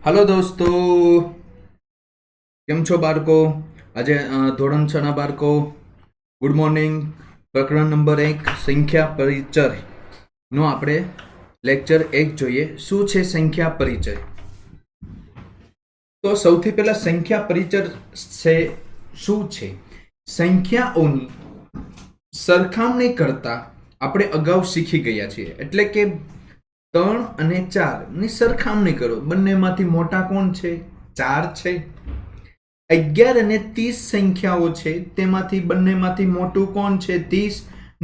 Hello દોસ્તો, કેમ છો બાળકો? આજે ધોરણ 6 ના બાળકો ગુડ મોર્નિંગ. પ્રકરણ નંબર 1 સંખ્યા પરિચય નો આપણે લેક્ચર 1 જોઈએ. શું છે સંખ્યા પરિચય? તો સૌથી પહેલા સંખ્યા પરિચય છે શું છે? સંખ્યાઓની સરખામણી કરતા આપણે અગાઉ શીખી ગયા છીએ. એટલે કે 3 અને 4 ની સરખામણી કરો. બંનેમાંથી મોટા કોણ છે? 4 છે. 11 અને 30 સંખ્યાઓ છે, તેમાંથી બંનેમાંથી મોટું કોણ છે? 30.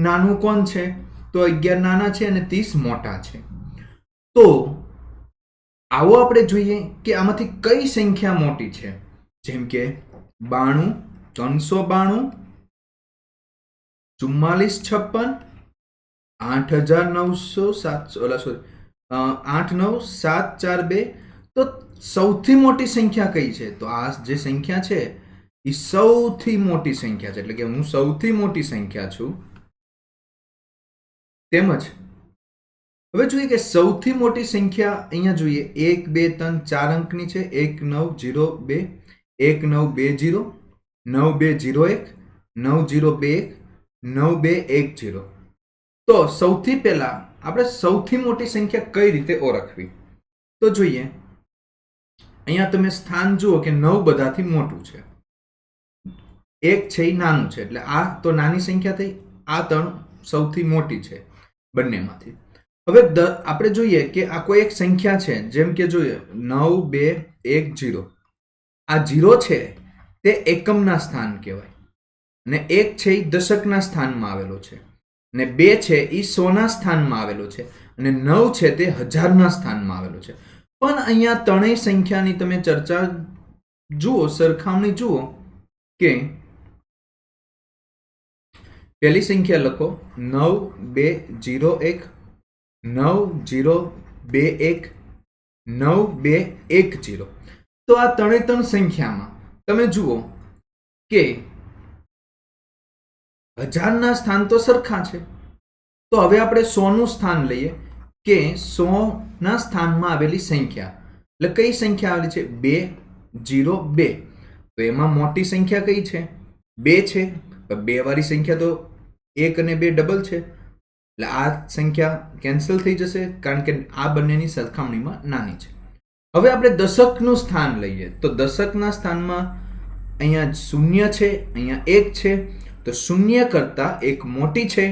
નાનું કોણ છે? તો 11 નાના છે અને 30 મોટા છે. તો આવો આપણે જોઈએ કે આમાંથી કઈ સંખ્યા મોટી છે. જેમ કે 92, 392, 4456, 89,742. તો સૌથી મોટી સંખ્યા કઈ છે? તો આ જે સંખ્યા છે એ સૌથી મોટી સંખ્યા છે. એટલે કે હું સૌથી મોટી સંખ્યા છું. તેમજ હવે જોઈએ કે સૌથી મોટી સંખ્યા અહીંયા જોઈએ 1 2 3 4 અંકની છે. 1902, 1920, 9201, 9021, 9210. તો સૌથી પહેલા આપણે સૌથી મોટી સંખ્યા કઈ રીતે ઓળખવી? તો જોઈએ, અહીંયા તમે સ્થાન જુઓ કે 9 બધાથી મોટું છે, 1 છે એ નાનું છે. એટલે આ તો નાની સંખ્યા થઈ. આ 3 સૌથી મોટી છે બંનેમાંથી. હવે આપણે જોઈએ કે આ કોઈ એક સંખ્યા છે. જેમ કે જોઈએ 9210. આ 0 છે તે એકમના સ્થાન કહેવાય, અને 1 છે એ દશકના સ્થાનમાં આવેલો છે, અને 2 છે એ 100ના સ્થાનમાં આવેલો છે, અને 9 છે તે હજારના સ્થાનમાં આવેલો છે. પણ અહીંયા ત્રણેય સંખ્યાની તમે ચર્ચા જુઓ, સરખામણી જુઓ કે પહેલી સંખ્યા લખો 9201, 9021, 9210. તો આ ત્રણ સંખ્યામાં તમે જુઓ કે હજારના સ્થાન તો સરખા છે. તો હવે આપણે 100 નું સ્થાન લઈએ કે 100ના સ્થાનમાં આવેલી સંખ્યા, એટલે કઈ સંખ્યા આવેલી છે? 202. તો એમાં મોટી સંખ્યા કઈ છે? 2 છે. 2 વાળી સંખ્યા તો 1 અને 2 ડબલ છે, એટલે આ સંખ્યા કેન્સલ થઈ જશે, કારણ કે આ બંનેની સરખામણીમાં નાની છે. હવે આપણે દશકનું સ્થાન લઈએ તો દશકના સ્થાનમાં અહીંયા 0 છે, અહીંયા 1 છે. તો 0 કરતા 1 મોટી છે.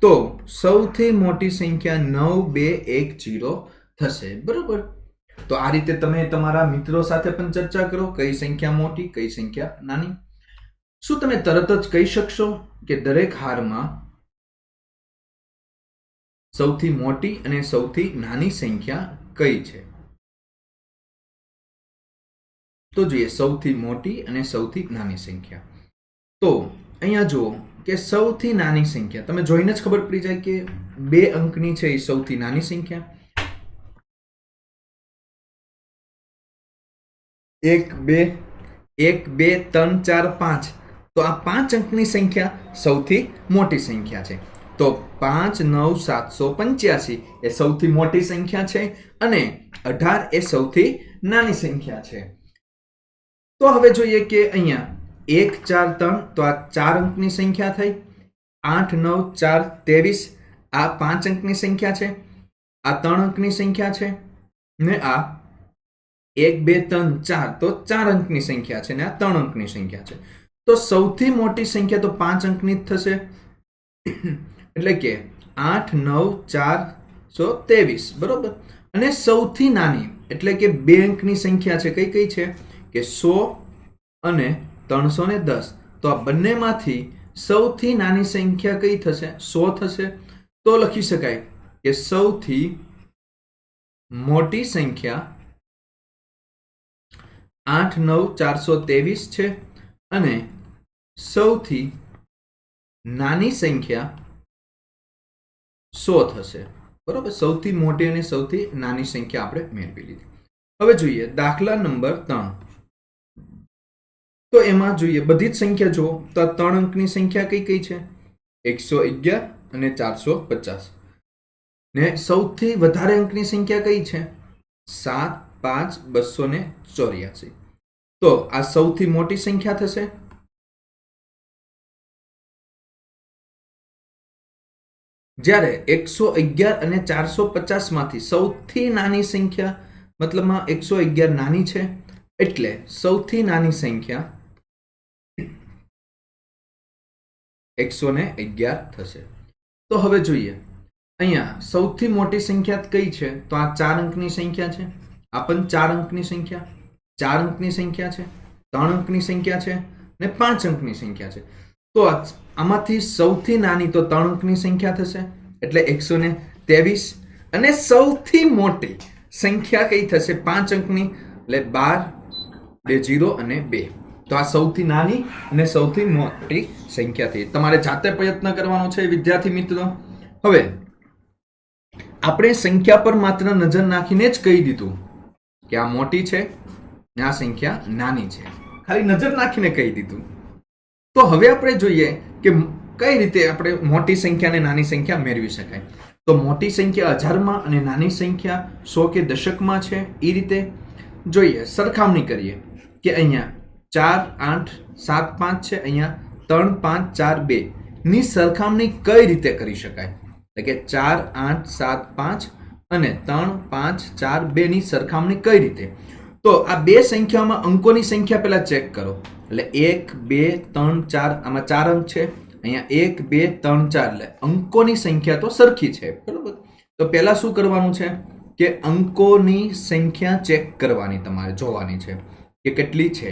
તો સૌથી મોટી સંખ્યા 9210 થશે. બરોબર? તો આ રીતે તમે તમારા મિત્રો સાથે પણ ચર્ચા કરો, કઈ સંખ્યા મોટી, કઈ સંખ્યા નાની. શું તમે તરત જ કહી શકશો કે દરેક હારમાં સૌથી મોટી અને સૌથી નાની સંખ્યા કઈ છે? તો જોઈએ સૌથી મોટી અને સૌથી નાની સંખ્યા. તો અહીંયા જુઓ કે સૌથી નાની સંખ્યા તમે જોઈને જ ખબર પડી જાય કે 2 અંકની છે એ સૌથી નાની સંખ્યા. 1 2 1 2 3 4 5. તો આ 5 અંકની સંખ્યા સૌથી મોટી સંખ્યા છે. તો 59785 એ સૌથી મોટી સંખ્યા છે, અને 18 એ સૌથી નાની સંખ્યા છે. તો હવે જોઈએ કે અહીંયા 1 4 3. તો આ 4 અંકની સંખ્યા થઈ. 8 9 4 23. આ 5 અંકની સંખ્યા છે. આ 3 અંકની સંખ્યા છે, ને આ 1 2 3 4. તો 4 અંકની સંખ્યા છે, ને આ 3 અંકની સંખ્યા છે. તો સૌથી મોટી સંખ્યા તો 5 અંકની જ થશે. એટલે કે 8 9 4 23. બરોબર? અને સૌથી નાની એટલે કે 2 અંકની સંખ્યા છે. કઈ કઈ છે? કે 100 અને 310. તો આ બંનેમાંથી સૌથી નાની સંખ્યા કઈ થશે? 100 થશે. તો લખી શકાય કે સૌથી મોટી સંખ્યા 89423 છે, અને સૌથી નાની સંખ્યા 100 થશે. બરોબર? સૌથી મોટી અને સૌથી નાની સંખ્યા આપણે મેળવી લીધી. હવે જોઈએ દાખલા નંબર 3. તો એમાં જોઈએ બધી જ સંખ્યા જુઓ તો 3 અંકની સંખ્યા કઈ કઈ છે? 111 અને 450. ને સૌથી વધારે અંકની સંખ્યા કઈ છે? 7 5,284. તો આ સૌથી મોટી સંખ્યા થશે. જ્યારે 111 અને 450 માંથી સૌથી નાની સંખ્યા, મતલબમાં 111 નાની છે એટલે સૌથી નાની સંખ્યા 111 થશે. તો હવે જોઈએ અહીંયા સૌથી મોટી સંખ્યા કઈ છે? તો આ 4 અંકની સંખ્યા છે. આ પણ 4 અંકની સંખ્યા, 4 અંકની સંખ્યા છે, 3 અંકની સંખ્યા છે અને 5 અંકની સંખ્યા છે. તો આમાંથી સૌથી નાની તો 3 અંકની સંખ્યા થશે એટલે 123, અને સૌથી મોટી સંખ્યા કઈ થશે? 5 અંકની એટલે 12, 2 0 અને 2. તો આ સૌથી નાની અને સૌથી મોટી સંખ્યા થઈ. તમારે જાતે પ્રયત્ન કરવાનો છે વિદ્યાર્થી મિત્રો. હવે આપણે સંખ્યા પર માત્ર નજર નાખીને જ કહી દીધું કે આ મોટી છે ને આ સંખ્યા નાની છે, ખાલી નજર નાખીને કહી દીધું. તો હવે આપણે જોઈએ કે કઈ રીતે આપણે મોટી સંખ્યા અને નાની સંખ્યા મેળવી શકાય. તો મોટી સંખ્યા હજારમાં અને નાની સંખ્યા 100 કે દશકમાં છે. એ રીતે જોઈએ, સરખામણી કરીએ કે અહીંયા 4 8 7 5 છે, અહીંયા 3 5 4 2 ની સરખામણી કઈ રીતે કરી શકાય? એટલે કે 4 8 7 5 અને 3 5 4 2 ની સરખામણી કઈ રીતે? તો આ બે સંખ્યામાં અંકોની સંખ્યા પહેલા ચેક કરો. એટલે 1 2 3 4, આમાં 4 અંક છે, અહીંયા 1 2 3 4, એટલે અંકોની સંખ્યા તો સરખી છે, બરોબર. તો પહેલા શું કરવાનું છે કે અંકોની સંખ્યા ચેક કરવાની, તમારે જોવાની છે કે કેટલી છે.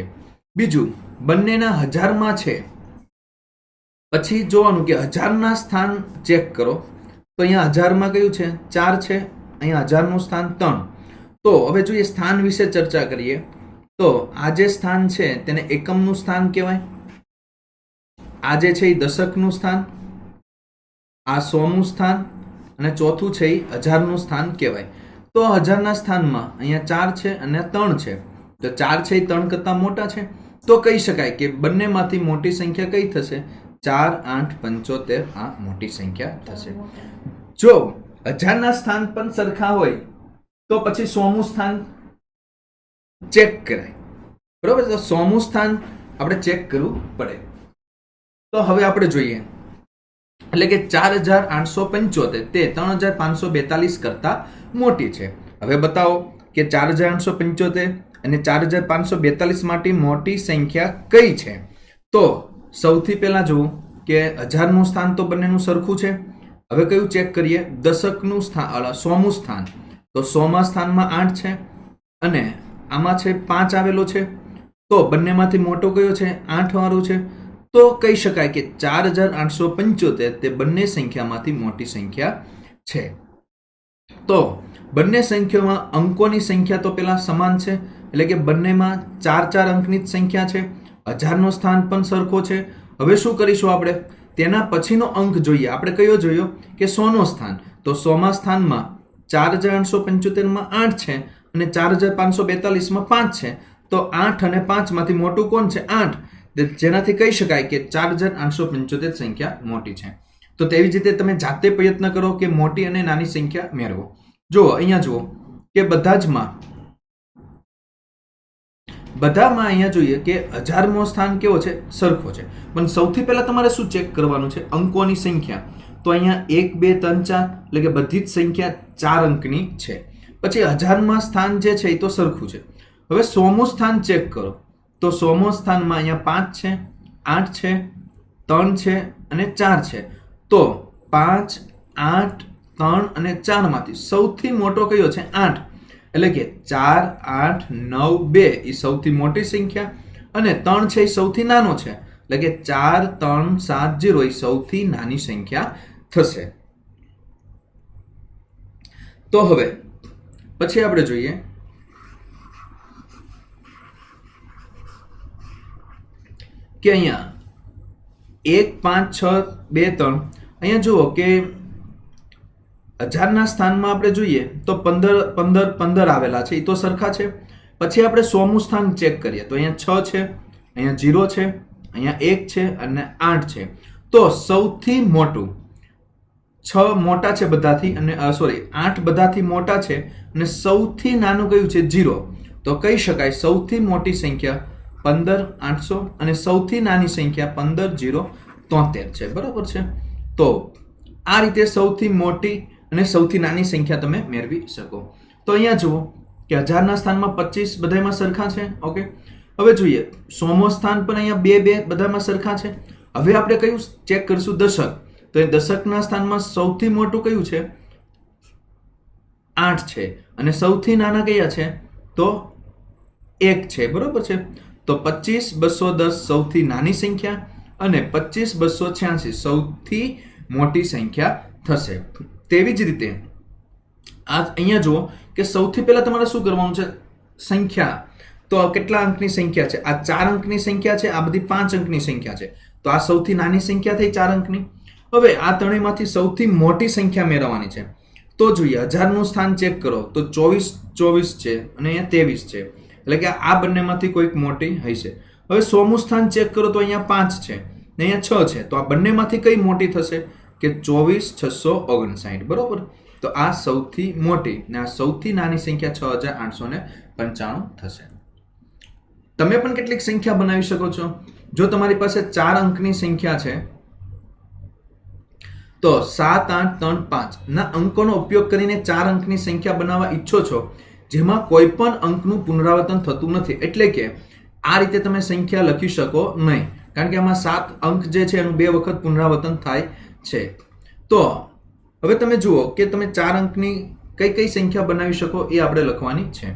બીજું, બંનેના હજારમાં છે, પછી જોવાનું કે હજારના સ્થાન ચેક કરો. તો અહીંયા હજારમાં કયું છે? 4 છે, અહીંયા હજારનું સ્થાન 3. તો હવે જોઈએ સ્થાન વિશે ચર્ચા કરીએ. તો આ જે સ્થાન છે તેને એકમનું સ્થાન કહેવાય, આ જે છે એ દશકનું સ્થાન, આ 100નું સ્થાન, અને ચોથું છે એ હજારનું સ્થાન કહેવાય. તો હજારના સ્થાનમાં અહીંયા 4 છે અને 3 છે. તો 4 છે એ 3 કરતાં મોટા છે. તો કહી શકાય કે બંનેમાંથી મોટી સંખ્યા કઈ થશે? 4 8 75 આ મોટી સંખ્યા થશે. જો હજારના સ્થાન પણ સરખા હોય તો પછી 100મું સ્થાન ચેક કરાય, બરોબર. તો 100મું સ્થાન આપણે ચેક કરવું પડે. તો હવે આપણે જોઈએ, એટલે કે 4875 તે 3542 કરતા મોટી છે. હવે બતાવો કે 4875 અને 4542 માટે મોટી સંખ્યા કઈ છે? તો સૌથી પહેલા જુઓ કે હજારનું સ્થાન તો બંનેનું સરખું છે. હવે કયું ચેક કરીએ? દશકનું સ્થાન, 100મું સ્થાન. તો 100મા સ્થાનમાં 8 છે અને આમાં છે 5 આવેલો છે. તો બંનેમાંથી મોટો કયો છે? 8 વાળું છે. તો કહી શકાય કે 4875 તે બંને સંખ્યામાંથી મોટી સંખ્યા છે. તો બંને સંખ્યામાં અંકોની સંખ્યા તો પેલા સમાન છે, એટલે કે બંનેમાં 4 અંકની જ સંખ્યા છે. હજારનો સ્થાન પણ સરખો છે. હવે શું કરીશું આપણે? તેના પછીનો અંક જોઈએ. આપણે કયો જોયો કે 100નો સ્થાન. તો 100મા સ્થાનમાં 4875માં 8 છે અને 4542માં 5 છે. તો 8 અને 5 માંથી મોટું કોણ છે? 8. જેનાથી કહી શકાય કે 4875 સંખ્યા મોટી છે. તો તેવી જ રીતે તમે જાતે પ્રયત્ન કરો કે મોટી અને નાની સંખ્યા મેળવો. જુઓ અહીંયા જુઓ કે બધામાં અહીંયા જોઈએ કે હજારમો સ્થાન કેવો છે? સરખો છે. પણ સૌથી પહેલા તમારે શું ચેક કરવાનું છે? અંકોની સંખ્યા. તો અહીંયા 1 2 3 4, એટલે કે બધી જ સંખ્યા 4 અંકની છે. પછી હજારમાં સ્થાન જે છે એ તો સરખું છે. હવે 100મું સ્થાન ચેક કરો. તો 100મા સ્થાનમાં અહીંયા 5 છે, 8 છે, 3 છે અને 4 છે. તો 5 8 3 અને 4 માંથી સૌથી મોટો કયો છે? 8. એટલે કે 4 8 9 2 એ સૌથી મોટી સંખ્યા અને 3 છે એ સૌથી નાનો છે. એટલે કે 4 3 7 0 એ સૌથી નાની સંખ્યા થશે. તો હવે પછી આપણે જોઈએ કે અહીંયા 1 5 6 2 3, અહીંયા જુઓ કે હજારના સ્થાનમાં આપણે જોઈએ તો 15 આવેલા છે, એ તો સરખા છે. પછી આપણે 100મું સ્થાન ચેક કરીએ તો અહીંયા 6 છે, અહીંયા 0 છે, અહીંયા 1 છે અને 8 છે. તો સૌથી મોટું 6 મોટા છે બધાથી અને સોરી 8 બધાથી મોટા છે અને સૌથી નાનું કયું છે 0, તો કહી શકાય સૌથી મોટી સંખ્યા 15800 અને સૌથી નાની સંખ્યા 15073 છે. બરાબર છે. તો આ રીતે સૌથી મોટી અને સૌથી નાની સંખ્યા તમે મેળવી શકો. તો અહીંયા જુઓ કે 1000ના સ્થાનમાં 25 બધામાં સરખા છે. ઓકે, હવે જોઈએ 100મો સ્થાન પણ અહીંયા 2 બધામાં સરખા છે. હવે આપણે કયું ચેક કરશું? દશક. તો એ દશકના સ્થાનમાં સૌથી મોટું કયું છે? 8 છે અને સૌથી નાના કયા છે? તો 1 છે. બરોબર છે. તો 25210 સૌથી નાની સંખ્યા અને 25286 સૌથી મોટી સંખ્યા થશે. તેવી જ રીતે આ અહીંયા જુઓ કે સૌથી પહેલા તમારે શું કરવાનું છે? સંખ્યા. તો કેટલા અંકની સંખ્યા છે? આ 4 અંકની સંખ્યા છે, આ બધી 5 અંકની સંખ્યા છે. તો આ સૌથી નાની સંખ્યા થઈ 4 અંકની. હવે આ ત્રણેયમાંથી સૌથી મોટી સંખ્યા મેળવવાની છે. તો જોઈએ 1000નું સ્થાન ચેક કરો તો 24 છે અને અહીંયા 23 છે, એટલે કે આ બંનેમાંથી કોઈક મોટી હશે. હવે 100મું સ્થાન ચેક કરો તો અહીંયા 5 છે ને અહીંયા 6 છે. તો આ બંનેમાંથી કઈ મોટી થશે? કે 24659. બરોબર. તો આ સૌથી મોટી ને આ સૌથી નાની સંખ્યા 6895 થશે. તમે પણ કેટલીક સંખ્યા બનાવી શકો છો. જો તમારી પાસે 4 અંકની સંખ્યા છે તો 7 8 3 5 ના અંકોનો ઉપયોગ કરીને 4 અંકની સંખ્યા બનાવવા ઈચ્છો છો જેમાં કોઈ પણ અંકનું પુનરાવર્તન થતું નથી, એટલે કે આ રીતે તમે સંખ્યા લખી શકો નહીં, કારણ કે આમાં 7 અંક જે છે એનું 2 વખત પુનરાવર્તન થાય છે. તો હવે તમે જુઓ કે તમે 4 અંકની કઈ કઈ સંખ્યા બનાવી શકો એ આપણે લખવાની છે.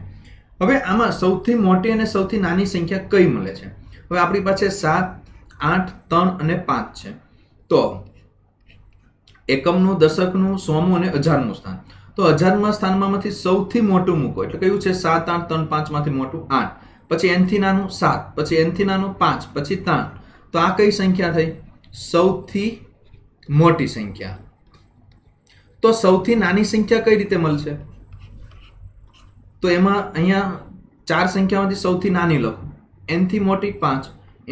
હવે આમાં સૌથી મોટી અને સૌથી નાની સંખ્યા કઈ મળે છે? હવે આપણી પાસે 7 8 3 અને 5 છે. તો એકમનું, દશકનું, 100મું અને 1000મું સ્થાન. તો 1000માં સ્થાનમાંથી સૌથી મોટું મૂકો, એટલે કયું છે? 7 8 3 5 માંથી મોટું 8, પછી n થી નાનું 7, પછી n થી નાનું 5, પછી 3. તો આ કઈ સંખ્યા થઈ? સૌથી મોટી સંખ્યા. તો સૌથી નાની સંખ્યા કઈ રીતે મળશે? તો એમાં અહીંયા 4 સંખ્યામાંથી સૌથી નાની લખો. n થી મોટી 5,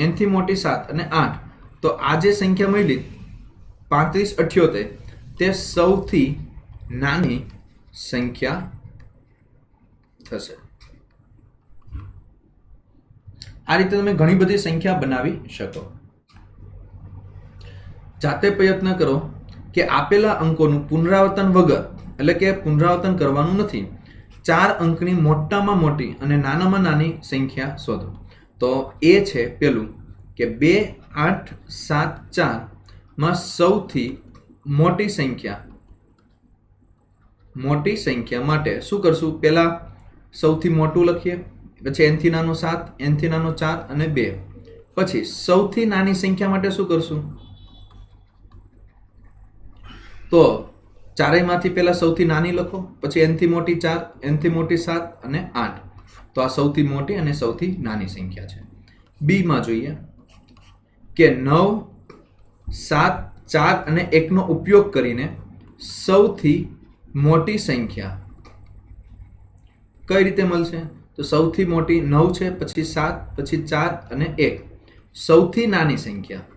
n થી મોટી 7 અને 8. તો આ જે સંખ્યા મળી 3578 તે સૌથી નાની સંખ્યા થશે. આ રીતે તમે ઘણી બધી સંખ્યા બનાવી શકો. જાતે પ્રયત્ન કરો કે આપેલા અંકોનું પુનરાવર્તન વગર, એટલે કે પુનરાવર્તન કરવાનું નથી, 4 અંકની મોટામાં મોટી અને નાનામાં નાની સંખ્યા શોધો. તો એ છે પેલું કે 2 8 7 4 માં સૌથી મોટી સંખ્યા માટે શું કરશું? પહેલા સૌથી મોટું લખીએ, પછી n થી નાનો 7, n થી નાનો 4 અને 2. પછી સૌથી નાની સંખ્યા માટે શું કરશું? તો ચારેયમાંથી પહેલા સૌથી નાની લખો, પછી n થી મોટી 4, n થી મોટી 7 અને 8. તો આ સૌથી મોટી અને સૌથી નાની સંખ્યા છે. બી માં જોઈએ કે 9 7 4 અને 1 નો ઉપયોગ કરીને સૌથી મોટી સંખ્યા કઈ રીતે મળશે? તો સૌથી મોટી 9 છે, પછી 7, પછી 4 અને 1. સૌથી નાની સંખ્યા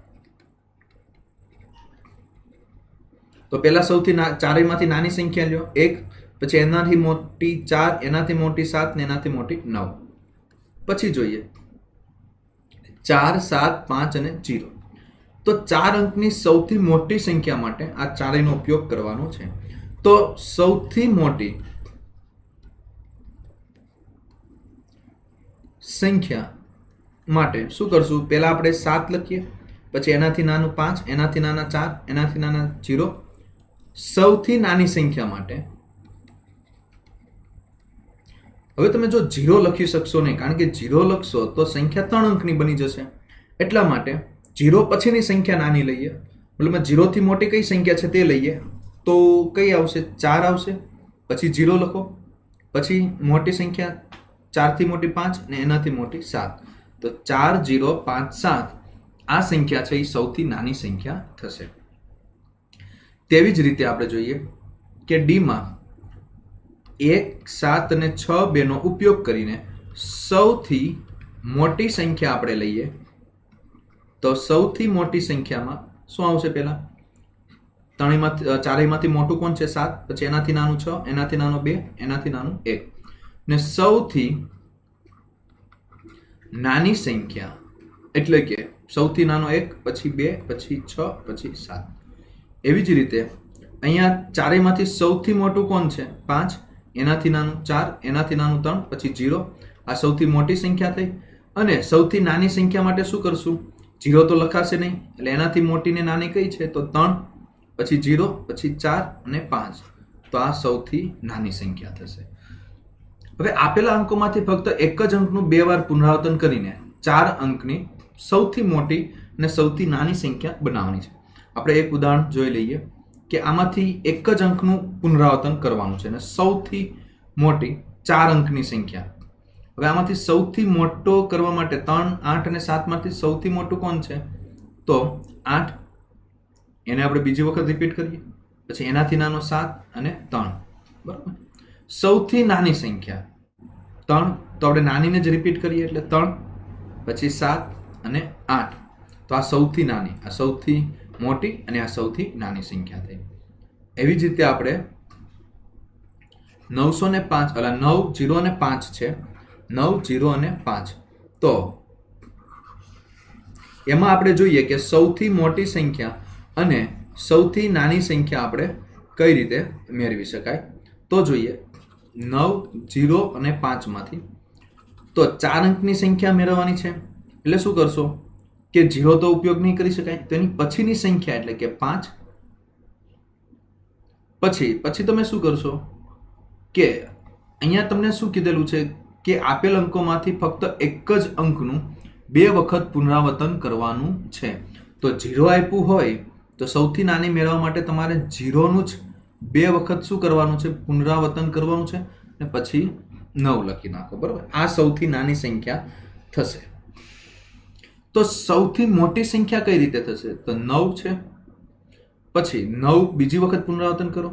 તો પહેલા સૌથી ચારેયમાંથી નાની સંખ્યા લ્યો 1, પછી એનાથી મોટી 4, એનાથી મોટી 7 ને એનાથી મોટી 9. પછી જોઈએ 4 7 5 અને 0. તો 4 અંકની સૌથી મોટી સંખ્યા માટે આ ચારેયનો ઉપયોગ કરવાનો છે. તો સૌથી મોટી સંખ્યા માટે શું કરશું? પહેલા આપણે 7 લખીએ, પછી એનાથી નાનું 5, એનાથી નાના 4, એનાથી નાના 0. સૌથી નાની સંખ્યા માટે હવે તમે જો 0 લખી શકશો નહીં, કારણ કે 0 લખશો તો સંખ્યા 3 અંકની બની જશે. એટલા માટે 0 પછીની સંખ્યા નાની લઈએ, મતલબ 0 થી મોટી કઈ સંખ્યા છે તે લઈએ. તો કઈ આવશે? 4 આવશે, પછી 0 લખો, પછી મોટી સંખ્યા 4 થી મોટી 5 ને એનાથી મોટી 7. તો 4 0 5 7 આ સંખ્યા છે એ સૌથી નાની સંખ્યા થશે. તેવી જ રીતે આપણે જોઈએ કે ડી માં 1 7 અને 6 બેનો ઉપયોગ કરીને સૌથી મોટી સંખ્યા આપણે લઈએ. તો સૌથી મોટી સંખ્યામાં શું આવશે? પહેલા ચારેયમાંથી મોટું કોણ છે? 7. પછી એનાથી નાનું 6, એનાથી નાનો 2, એનાથી નાનું 1. ને સૌથી નાની સંખ્યા એટલે કે સૌથી નાનો 1, પછી 2, પછી 6, પછી 7. એવી જ રીતે અહીંયા ચારેયમાંથી સૌથી મોટું કોણ છે? 5, એનાથી નાનું 4, એનાથી નાનું 3, પછી 0. આ સૌથી મોટી સંખ્યા થઈ. અને સૌથી નાની સંખ્યા માટે શું કરશું? 0 તો લખાશે નહીં, એટલે એનાથી મોટી ને નાની કઈ છે? તો 3, પછી 0, પછી 4 અને 5. તો આ સૌથી નાની સંખ્યા થશે. હવે આપેલા અંકોમાંથી ફક્ત એક જ અંકનું 2 વાર પુનરાવર્તન કરીને 4 અંકની સૌથી મોટી અને સૌથી નાની સંખ્યા બનાવવાની છે. આપણે એક ઉદાહરણ જોઈ લઈએ કે આમાંથી એક જ અંકનું પુનરાવર્તન કરવાનું છે અને સૌથી મોટી 4 અંકની સંખ્યા. હવે આમાંથી સૌથી મોટો કરવા માટે 3, 8 અને 7 માંથી સૌથી મોટું કોણ છે? તો 8. એને આપણે બીજી વખત રિપીટ કરીએ. પછી એનાથી નાનો 7 અને 3. બરાબર. સૌથી નાની સંખ્યા 3, તો આપણે નાનીને જ રિપીટ કરીએ એટલે 3, પછી 7 અને 8. તો આ સૌથી નાની, આ સૌથી મોટી અને આ સૌથી નાની સંખ્યા થઈ. એવી જ રીતે આપણે 905 એટલે 9, 0 અને 5 છે. 9, 0 અને 5. તો એમાં આપણે જોઈએ કે સૌથી મોટી સંખ્યા અને સૌથી નાની સંખ્યા આપણે કઈ રીતે મેળવી શકાય. તો જોઈએ 9, 0 અને 5 માંથી તો 4 અંકની સંખ્યા મેળવવાની છે. એટલે શું કરશો કે 0 તો ઉપયોગ નહીં કરી શકાય, તો એની પછીની સંખ્યા એટલે કે 5. પછી તમે શું કરશો કે અહીંયા તમને શું કીધેલું છે કે આપેલ અંકોમાંથી ફક્ત એક જ અંકનું 2 વખત પુનરાવર્તન કરવાનું છે. તો 0 આપ્યું હોય તો સૌથી નાની મેળવવા માટે તમારે 0નું જ 2 વખત શું કરવાનું છે? પુનરાવર્તન કરવાનું છે. અને પછી 9 લખી નાખો. બરાબર. આ સૌથી નાની સંખ્યા થશે. તો સૌથી મોટી સંખ્યા કઈ રીતે થશે? તો 9 છે. પછી 9 બીજી વખત પુનરાવર્તન કરો.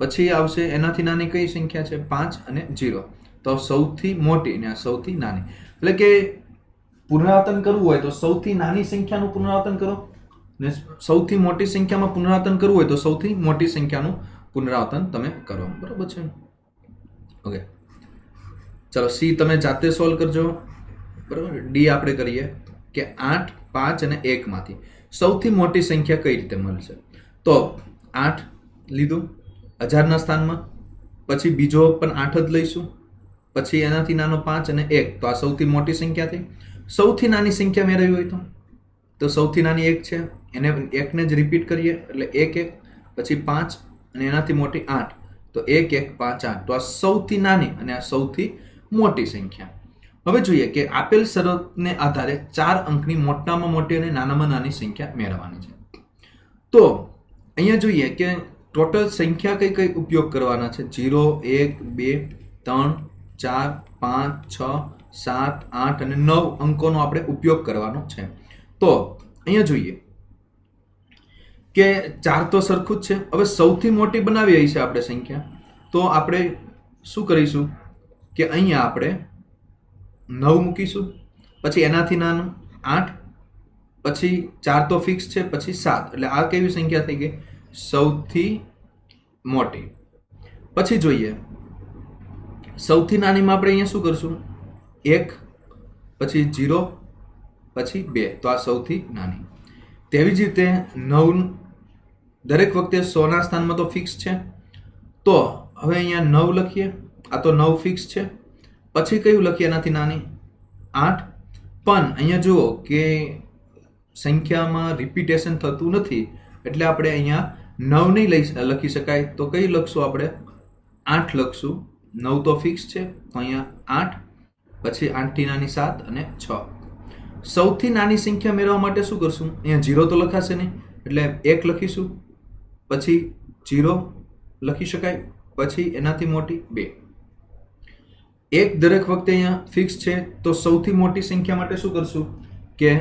પછી આવશે એનાથી નાની કઈ સંખ્યા છે? 5 અને 0. તો સૌથી મોટી અને આ સૌથી નાની. એટલે કે પુનરાવર્તન કરવું હોય તો સૌથી નાની સંખ્યાનું પુનરાવર્તન કરો ને સૌથી મોટી સંખ્યામાં પુનરાવર્તન કરવું હોય તો સૌથી મોટી સંખ્યાનું પુનરાવર્તન તમે કરો. બરાબર છે. ઓકે, ચલો સી તમે જાતે સોલ્વ કરજો. બરાબર. ડી આપણે કરીએ કે 8, 5 અને 1 માંથી સૌથી મોટી સંખ્યા કઈ રીતે મળશે? તો 8 લીધું 1000ના સ્થાનમાં, પછી બીજો પણ 8 જ લઈશું, પછી એનાથી નાનો 5 અને 1. તો આ સૌથી મોટી સંખ્યા થઈ. સૌથી નાની સંખ્યા મેળવી હોય તો સૌથી નાની 1 છે, એને 1 ને જ રિપીટ કરીએ એટલે 1, 1, પછી 5 અને એનાથી મોટી 8. તો 1, 1, 5, 8. તો આ સૌથી નાની અને આ સૌથી મોટી સંખ્યા. હવે જોઈએ કે આપેલ શરતને આધારે 4 અંકની મોટામાં મોટી અને નાનામાં નાની સંખ્યા મેળવવાની છે. તો અહીંયા જોઈએ કે ટોટલ સંખ્યા કઈ કઈ ઉપયોગ કરવાના છે? 0, 1, 2, 3, 4, 5, 6, 7, 8 અને 9 અંકોનો આપણે ઉપયોગ કરવાનો છે. તો અહીંયા જોઈએ કે 4 તો સરખું જ છે. હવે સૌથી મોટી બનાવી છે આપણે સંખ્યા, તો આપણે શું કરીશું કે અહીંયા આપણે 9 મૂકીશું, પછી એનાથી નાનું 8, પછી 4 તો ફિક્સ છે, પછી 7. એટલે આ કેવી સંખ્યા થઈ ગઈ? સૌથી મોટી. પછી જોઈએ સૌથી નાનીમાં આપણે અહીંયા શું કરશું? 1, પછી 0, પછી 2. તો આ સૌથી નાની. તેવી જ રીતે 9 દરેક વખતે 100ના સ્થાનમાં તો ફિક્સ છે. તો હવે અહીંયા 9 લખીએ. આ તો 9 ફિક્સ છે. પછી કયું લખીએ એનાથી નાની? 8. પણ અહીંયા જુઓ કે સંખ્યામાં રિપીટેશન થતું નથી, એટલે આપણે અહીંયા 9 નહીં લખી શકાય. તો કઈ લખશું આપણે? 8 લખશું. 9 તો ફિક્સ છે, તો અહીંયા 8, પછી 8 થી નાની 7 અને 6. સૌથી નાની સંખ્યા મેળવવા માટે શું કરશું? અહીંયા 0 તો લખાશે નહીં, એટલે 1 લખીશું, પછી 0 લખી શકાય, પછી એનાથી મોટી 2. 1 દરેક વખતે અહીંયા ફિક્સ છે, તો સૌથી મોટી સંખ્યા માટે શું કરશું કે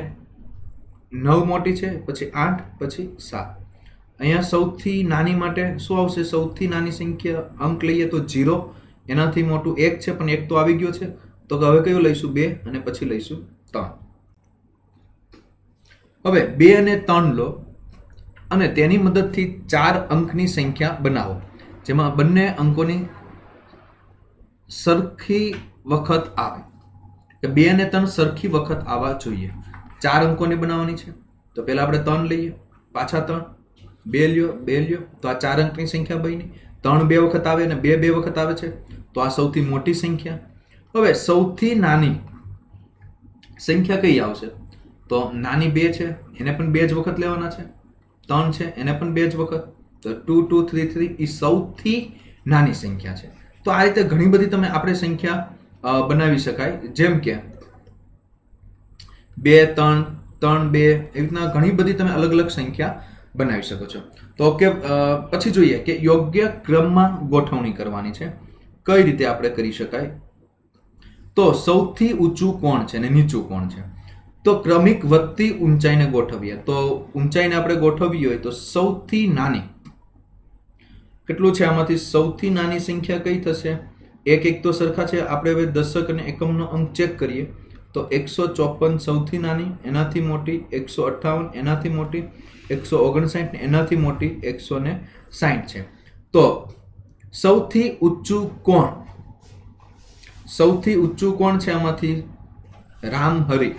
9 મોટી છે, પછી 8, પછી 7. અહીંયા સૌથી નાની માટે શું આવશે? સૌથી નાની સંખ્યા અંક લઈએ તો 0, એનાથી મોટું 1 છે, પણ 1 તો આવી ગયો છે, તો હવે કયું લઈશું? 2 અને પછી લઈશું 3. હવે 2 અને 3 લો. અને તેની મદદથી 4 અંકની સંખ્યા બનાવો, જેમાં બંને અંકોની સરખી વખત આવે, કે 2 અને 3 સરખી વખત આવવા જોઈએ. 4 અંકોની બનાવવાની છે, તો પહેલા આપણે 3 લઈએ, પાછા 3, 2 લ્યો, 2 લ્યો, તો આ 4 અંકની સંખ્યા બની. 3 2 વખત આવે અને 2 2 વખત આવે છે, તો આ સૌથી મોટી સંખ્યા. હવે સૌથી નાની સંખ્યા કઈ આવશે? તો નાની 2 છે, એને પણ 2 જ વખત લેવાના છે. 3 છે, એને પણ 2 જ વખત. તો 2 2 3 3 એ સૌથી નાની સંખ્યા છે. તો આ રીતે ઘણી બધી તમે આપણે સંખ્યા બનાવી શકાય, જેમ કે 2 3 3 2, એવી રીતના ઘણી બધી તમે અલગ અલગ સંખ્યા બનાવી શકો છો. તો ઓકે, પછી જોઈએ કે યોગ્ય ક્રમમાં ગોઠવણી કરવાની છે. કઈ રીતે આપણે કરી શકાય? તો સૌથી ઊંચું કોણ છે અને નીચું કોણ છે? તો ક્રમિક વધતી ઊંચાઈને ગોઠવીએ. તો ઊંચાઈને આપણે ગોઠવવી હોય તો સૌથી નાની કેટલું છે? આમાંથી સૌથી નાની સંખ્યા કઈ થશે? એક એક તો સરખા છે. આપણે હવે દશક અને એકમનો અંક ચેક કરીએ તો 154 સૌથી નાની, એનાથી મોટી 158, એનાથી મોટી 159, એનાથી મોટી 160 છે. તો સૌથી ઊંચું કોણ? સૌથી ઊંચું કોણ છે આમાંથી? રામહરિ.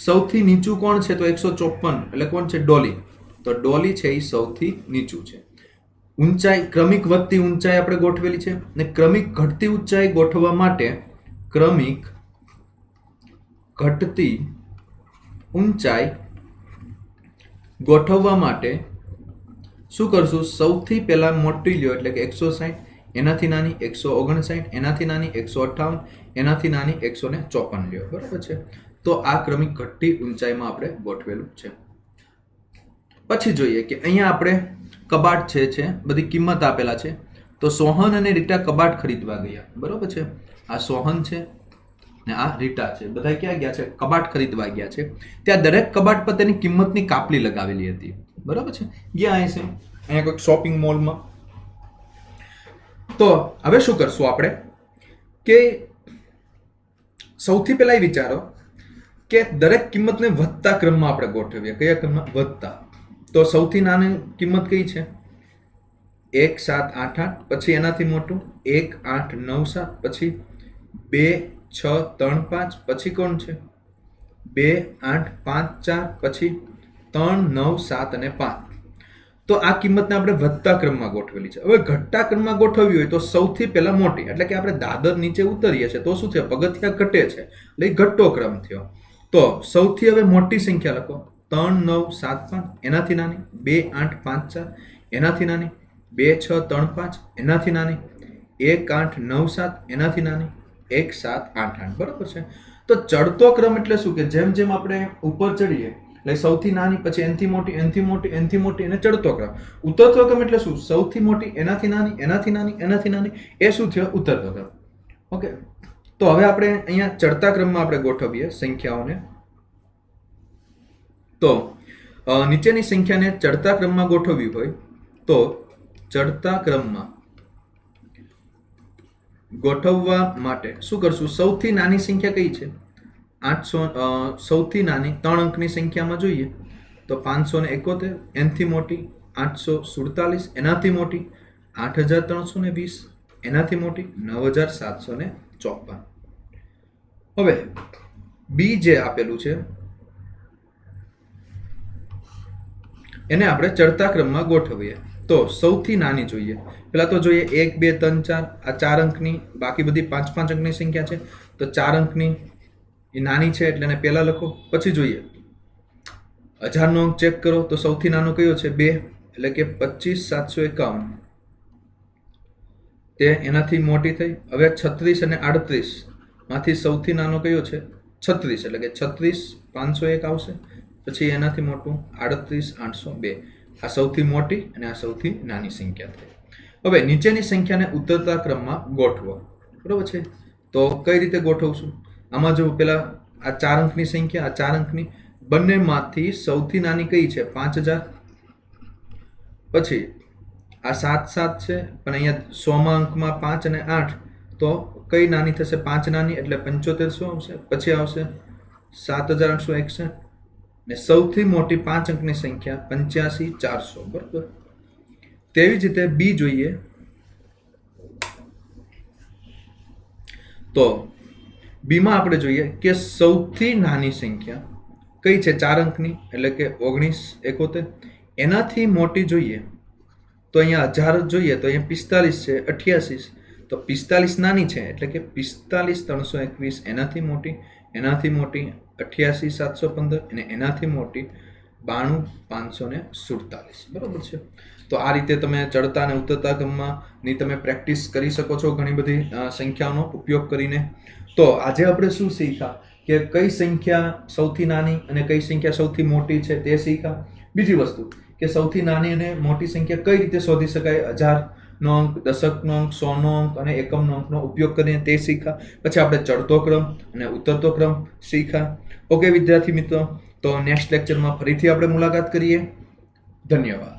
સૌથી નીચું કોણ છે? તો 154, એટલે કોણ છે? ડોલી. તો ડોલી છે એ સૌથી નીચું છે. ઊંચાઈ, ક્રમિક વધતી ઊંચાઈ આપણે ગોઠવેલી છે, ને ક્રમિક ઘટતી ઊંચાઈ ગોઠવવા માટે ક્રમિક ઘટતી ઊંચાઈ ગોઠવવા માટે શું કરશું? સૌથી પહેલા મોટી લ્યો, એટલે કે 160, એનાથી નાની 159, એનાથી નાની 158, એનાથી નાની 154 લ્યો. બરાબર છે? તો આ ક્રમિક ઘટતી ઊંચાઈમાં આપણે ગોઠવેલું છે. પછી જોઈએ કે અહીંયા આપણે કબાટ છે બધી કિંમત આપેલા છે. તો સોહન અને રીટા કબાટ ખરીદવા ગયા. બરોબર છે? આ સોહન છે ને આ રીટા છે, બધા ક્યાં ગયા છે? કબાટ ખરીદવા ગયા છે. ત્યાં દરેક કબાટ પર તેની કિંમતની કાપલી લગાવેલી હતી. બરાબર છે? ગયા અહીં છે, અહીંયા કોઈ શોપિંગ મોલમાં. તો હવે શું કરશું આપણે? કે સૌથી પહેલા એ વિચારો કે દરેક કિંમતને વધતા ક્રમમાં આપણે ગોઠવીએ. કયા ક્રમમાં? વધતા. તો સૌથી નાની કિંમત કઈ છે? 1 7 8 8, પછી એનાથી મોટું 1 8 9 7, પછી 2 6 3 5, પછી કોણ છે? 2 8 5 4, પછી 3 9 7 અને 5. તો આ કિંમતને આપણે વધતા ક્રમમાં ગોઠવેલી છે. હવે ઘટતા ક્રમમાં ગોઠવવી હોય તો સૌથી પહેલા મોટી, એટલે કે આપણે દાદર નીચે ઉતરીએ છીએ તો શું થયું? પગથિયા ઘટે છે, એટલે ઘટતો ક્રમ થયો. તો સૌથી હવે મોટી સંખ્યા લખો. 3 9 7 5, એનાથી નાની 2 8 5 4, એનાથી નાની 2 6 3 5, એનાથી નાની 1 8 9 7, એનાથી નાની 1 7 8 8. બરાબર છે? તો ચડતો ક્રમ એટલે શું? કે જેમ જેમ આપણે ઉપર ચડીએ એટલે સૌથી નાની, પછી એનથી મોટી, એનથી મોટી, એનથી મોટી, અને ચડતો ક્રમ. ઉતરતો ક્રમ એટલે શું? સૌથી મોટી, એનાથી નાની, એનાથી નાની, એનાથી નાની, એ શું થયો? ઉતરતો ક્રમ. ઓકે, તો હવે આપણે અહીંયા ચડતા ક્રમમાં આપણે ગોઠવીએ સંખ્યાઓને. તો નીચેની સંખ્યાને ચડતા ક્રમમાં ગોઠવવી હોય તો ચડતા ક્રમમાં ગોઠવવા માટે શું કરશું? સૌથી નાની સંખ્યા કઈ છે? 800. સૌથી નાની 3 અંકની સંખ્યામાં જોઈએ તો 571, એનાથી મોટી 847, એનાથી મોટી 8320, એનાથી મોટી 9754. હવે બી જે આપેલું છે એને આપણે ચડતા ક્રમમાં ગોઠવીએ. તો સૌથી નાની જોઈએ. પેલા તો જોઈએ 1 2 3 4, આ 4 અંકની, બાકી બધી 5 5 અંકની સંખ્યા છે. તો 4 અંકની એ નાની છે એટલે એને પહેલા લખો. પછી જોઈએ 1000નો અંક ચેક કરો તો સૌથી નાનો કયો છે? 2, એટલે કે 25751. તે એનાથી મોટી થઈ. હવે 36 અને 38 માંથી સૌથી નાનો કયો છે? 36, એટલે કે 36 501 આવશે. પછી એનાથી મોટું 38 802. આ સૌથી મોટી અને આ સૌથી નાની સંખ્યા થઈ. હવે નીચેની સંખ્યાને ઉતરતા ક્રમમાં ગોઠવો. બરોબર છે? તો કઈ રીતે ગોઠવશું? આમાં જો પેલા આ 4 અંકની સંખ્યા, આ 4 અંકની, બંનેમાંથી સૌથી નાની કઈ છે? 5000. પછી આ 7 7 છે, પણ અહીંયા 100મા અંકમાં 5 અને 8, તો કઈ નાની થશે? 5 નાની, એટલે 7500 આવશે. પછી આવશે 7861, ને સૌથી મોટી 5 અંકની સંખ્યા 85400, બરાબર. તેવી જ રીતે બી જોઈએ તો બીમાં આપણે જોઈએ કે સૌથી નાની સંખ્યા કઈ છે 4 અંકની, એટલે કે 1971. એનાથી મોટી જોઈએ તો અહીંયા 1000 જોઈએ તો અહીંયા 45 છે, 88, તો 45 નાની છે એટલે કે 45321. એનાથી મોટી 88715 અને એનાથી મોટી 92547, બરાબર છે. તો આ રીતે તમે ચડતા અને ઉતરતા ક્રમમાંની તમે પ્રેક્ટિસ કરી શકો છો ઘણી બધી સંખ્યાઓનો ઉપયોગ કરીને. તો આજે આપણે શું શીખ્યા કે કઈ સંખ્યા સૌથી નાની અને કઈ સંખ્યા સૌથી મોટી છે તે શીખ્યા. બીજી વસ્તુ કે સૌથી નાની અને મોટી સંખ્યા કઈ રીતે શોધી શકાય, 1000નો અંક, દશકનો અંક, 100નો અંક અને એકમનો અંકનો ઉપયોગ કરીને તે શીખ્યા. પછી આપણે ચડતો ક્રમ અને ઉતરતો ક્રમ શીખ્યા. ઓકે વિદ્યાર્થી મિત્રો, તો નેક્સ્ટ લેક્ચરમાં ફરીથી આપણે મુલાકાત કરીએ. ધન્યવાદ.